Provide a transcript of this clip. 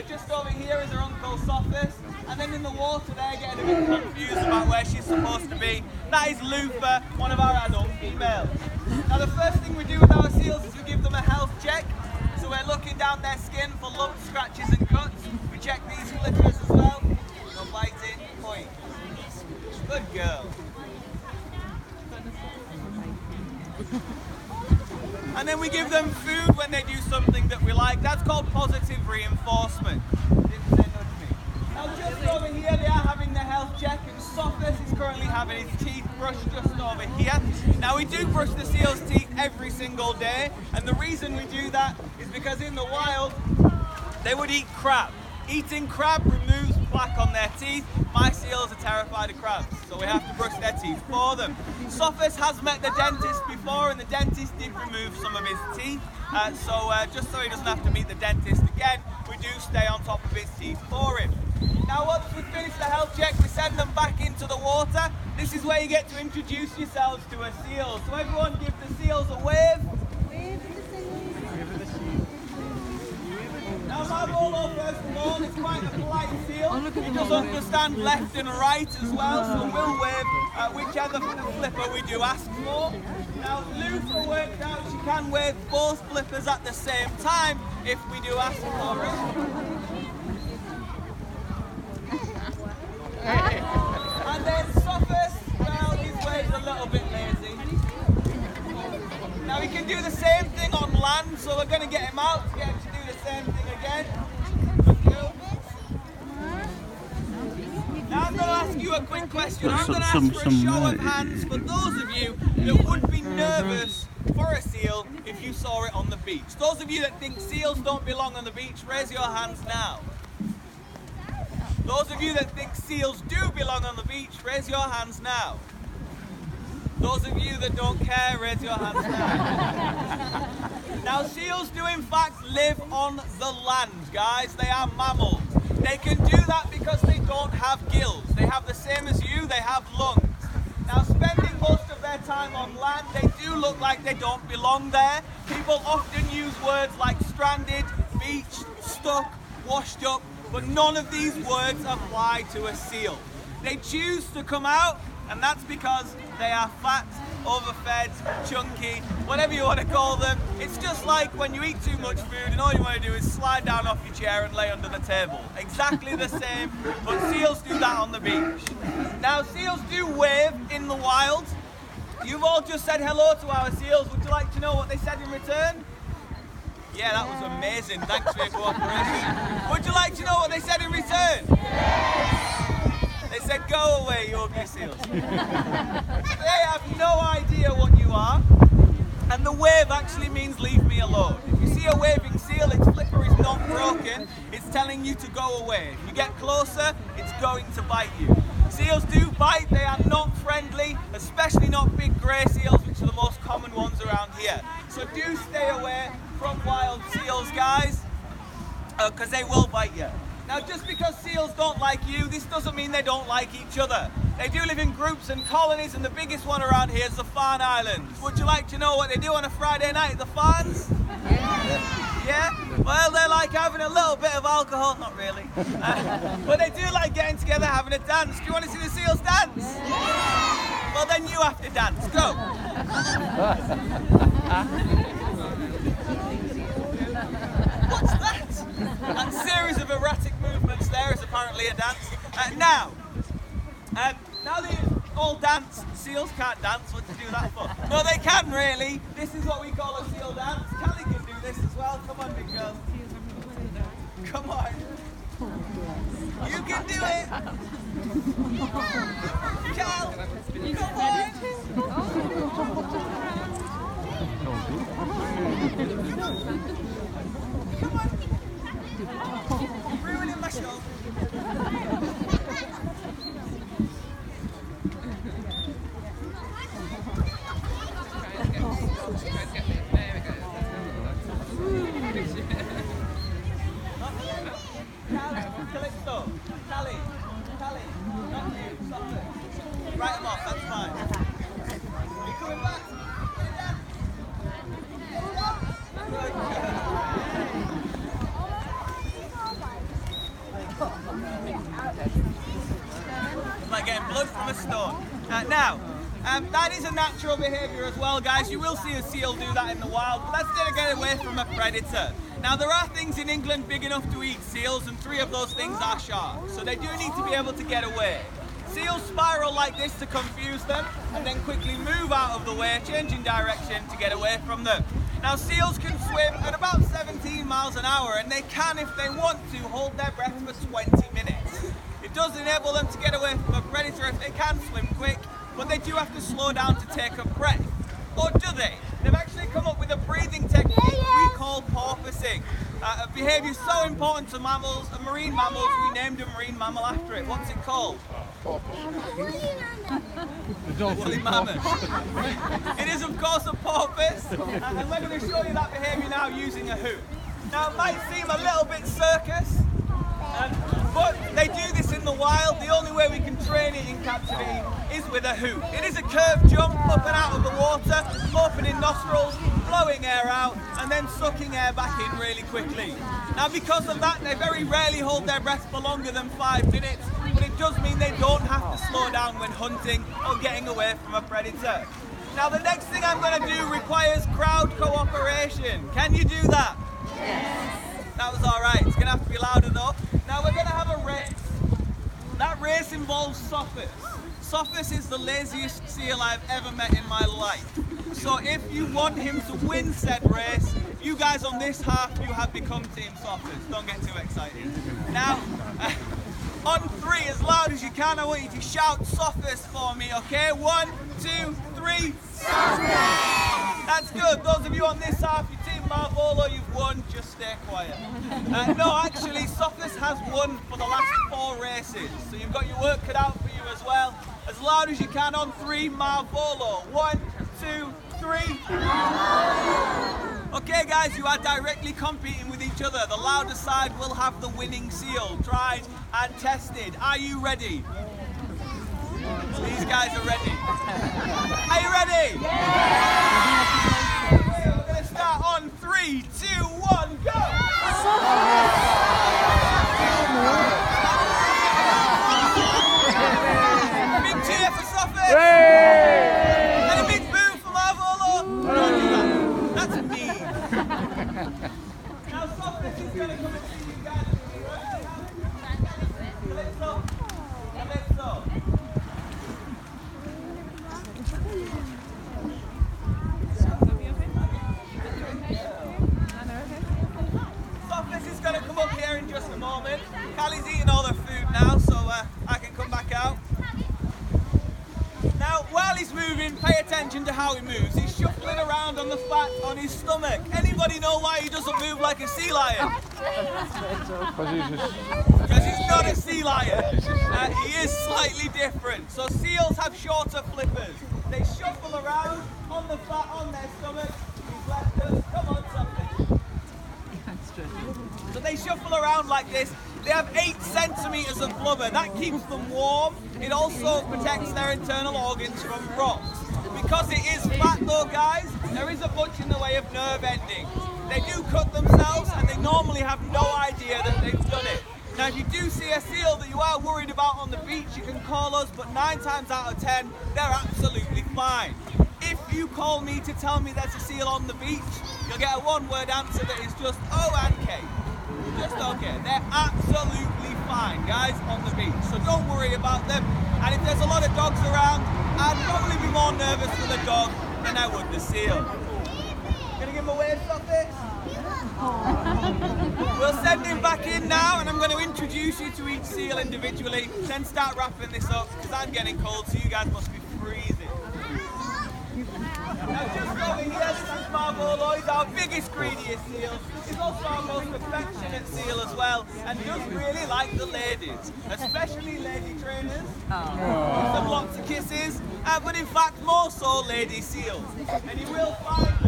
Just over here is her Uncle Sophus. And then in the water they're getting a bit confused about where she's supposed to be. That is Luther, one of our adult females. Now the first thing we do with our seals is we give them a health check. So we're looking down their skin for lumps, scratches and cuts. We check these flippers as well. No biting, point. Good girl. And then we give them food when they do something that we like. That's called positive reinforcement. Now just over here they are having their health check, and Sophus is currently having his teeth brushed just over here. Now we do brush the seal's teeth every single day, and the reason we do that is because in the wild they would eat crab. Eating crab removes plaque on their teeth. My seals are terrified of crabs, so we have to brush their teeth for them. Sophus has met the dentist before, and the dentist did remove some of his teeth. So just so he doesn't have to meet the dentist again, we do stay on top of his teeth for him. Now once we finish the health check, we send them back into the water. This is where you get to introduce yourselves to a seal. So everyone give the seals a wave. Now my Molo, first of all, is quite a polite seal. He does understand left and right as well, so we'll wave whichever flipper we do ask for. Now Luther worked out she can wave both flippers at the same time if we do ask for it. And then Sophus, well, his wave's a little bit lazy. Now he can do the same thing on land, so we're going to get him out to get him to do the same thing again. Now I'm going to ask you a quick question. I'm going to ask for a show of hands for those of you that would be nervous for a seal if you saw it on the beach. Those of you that think seals don't belong on the beach, raise your hands now. Those of you that think seals do belong on the beach, raise your hands now. Those of you that don't care, raise your hands now. Now seals do in fact live on the land, guys. They are mammals. They can do that because they don't have gills. They have the same as you, they have lungs. Now spending most of their time on land, they do look like they don't belong there. People often use words like stranded, beached, stuck, washed up, but none of these words apply to a seal. They choose to come out, and that's because they are fat, overfed, chunky, whatever you want to call them. It's just like when you eat too much food and all you want to do is slide down off your chair and lay under the table. Exactly the same, but seals do that on the beach. Now seals do wave in the wild. You've all just said hello to our seals. Would you like to know what they said in return? Yeah, that was amazing. Thanks for your cooperation. Would you like to know what they said in return? Yes. They said, go away, you ugly seals. They have no idea what you are, and the wave actually means leave me alone. If you see a waving seal, its flipper is not broken. It's telling you to go away. If you get closer, it's going to bite you. Seals do bite. They are not friendly, especially not big grey seals, which are the most common ones around here. So do stay away from wild seals, guys, because they will bite you. Now just because seals don't like you, this doesn't mean they don't like each other. They do live in groups and colonies, and the biggest one around here is the Farne Islands. Would you like to know what they do on a Friday night at the Farnes? Yeah? Well, they like having a little bit of alcohol, not really. But they do like getting together, having a dance. Do you want to see the seals dance? Well, then you have to dance. Go. What's that? That series of erratic movements there is apparently a dance. Now they all dance. Seals can't dance. What do you do that for? No, they can really. This is what we call a seal dance. Callie can do this as well. Come on, big girl. Come on. You can do it. Cal, come on. Come on. You're ruining my show. Calypso, Callie, not you, stop it. Write them off, that's fine. Are you coming back? It's like getting blood from a stone. Now, that is a natural behaviour as well, guys. You will see a seal do that in the wild, but that's going to get away from a predator. Now, there are things in England big enough to eat seals, and 3 of those things are sharks. So they do need to be able to get away. Seals spiral like this to confuse them, and then quickly move out of the way, changing direction to get away from them. Now, seals can swim at about 17 miles an hour, and they can, if they want to, hold their breath for 20 minutes. It does enable them to get away from a predator if they can swim quick, but they do have to slow down to take a breath. Or do they? They've actually come up with a breathing technique we call porpoising. A behaviour so important to mammals, marine mammals, we named a marine mammal after it. What's it called? Woolly mammoth. It is, of course, a porpoise, and we're going to show you that behaviour now using a hoop. Now, it might seem a little bit circus, but they do this in the wild. The only way we can train it in captivity is with a hoop. It is a curved jump up and out of the water, opening nostrils, blowing air out, and then sucking air back in really quickly. Now, because of that, they very rarely hold their breath for longer than 5 minutes, but it does mean they don't have to slow down when hunting or getting away from a predator. Now, the next thing I'm going to do requires crowd cooperation. Can you do that? Yes. That was all right. It's going to have to be louder though. Now, we're going to have a race. That race involves Sophus. Sophus is the laziest seal I've ever met in my life. So if you want him to win said race, you guys on this half, you have become Team Sophus. Don't get too excited. Now, on 3, as loud as you can, I want you to shout Sophus for me, okay? 1, 2, 3. Sophus! That's good. Those of you on this half, you Team Marvolo, you've won. Just stay quiet. No, actually, Sophus has won for the last 4 races. So you've got your work cut out for you as well. As loud as you can on 3, Marvolo. 1, 2, 3. Okay, guys, you are directly competing with each other. The louder side will have the winning seal, tried and tested. Are you ready? These guys are ready. Are you ready? Yeah! Okay, we're going to start on 3, 2, 1, go! Big cheer for Sophus! And a big boo for Marvolo! Don't do that. That's mean. Now Sophus is going to come and see you guys. Let's go. Let's go. Sophus is going to come up here in just a moment. Callie's eating all her food now, so I can come back out. Now, while he's moving, pay attention to how he moves. He's shuffling around on the fat on his stomach. Anybody know why he doesn't move like a sea lion? Because he's not a sea lion. He is slightly different. So seals have shorter flippers. They shuffle around on the fat on their stomach. He's left us. Come on, something. So they shuffle around like this. They have 8 centimetres of blubber. That keeps them warm. It also protects their internal organs from rocks. Because it is fat though, guys, there is a bunch in the way of nerve endings. They do cut themselves and they normally have no idea that they've done it. Now, if you do see a seal that you are worried about on the beach, you can call us, but 9 times out of 10, they're absolutely fine. If you call me to tell me there's a seal on the beach, you'll get a 1-word answer that is just O and K. Just okay. They're absolutely fine, guys, on the beach. So don't worry about them. And if there's a lot of dogs around, I'd probably be more nervous for the dog than I would the seal. Gonna give him a wave, Sophie? We'll send him back in now, and I'm going to introduce you to each seal individually, then start wrapping this up, because I'm getting cold, so you guys must be freezing. Now just over here, that's Marvolo. He's our biggest, greediest seal. He's also our most affectionate seal as well, and does really like the ladies, especially lady trainers. Some lots of kisses, but in fact more so lady seals. And you will find